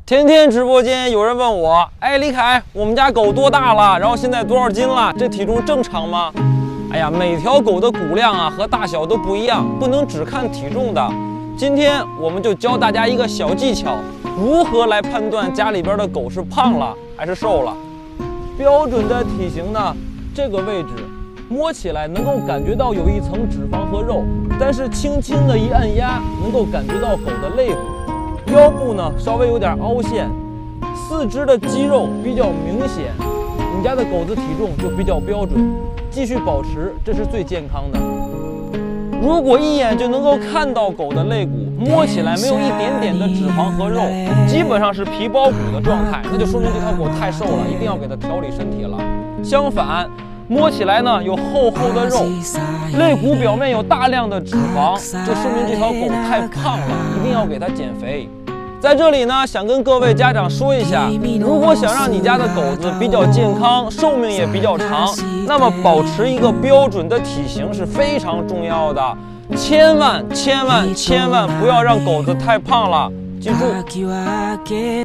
天天直播间有人问我，哎，李凯，我们家狗多大了？然后现在多少斤了？这体重正常吗？哎呀，每条狗的骨量啊和大小都不一样，不能只看体重的。今天我们就教大家一个小技巧，如何来判断家里边的狗是胖了还是瘦了。标准的体型呢，这个位置摸起来能够感觉到有一层脂肪和肉，但是轻轻的一按压，能够感觉到狗的肋骨。腰部呢稍微有点凹陷，四肢的肌肉比较明显，你家的狗子体重就比较标准，继续保持，这是最健康的。如果一眼就能够看到狗的肋骨，摸起来没有一点点的脂肪和肉，基本上是皮包骨的状态，那就说明这条狗太瘦了，一定要给它调理身体了。相反，摸起来呢有厚厚的肉，肋骨表面有大量的脂肪，这说明这条狗太胖了，一定要给它减肥。在这里呢，想跟各位家长说一下，如果想让你家的狗子比较健康，寿命也比较长，那么保持一个标准的体型是非常重要的，千万不要让狗子太胖了，记住。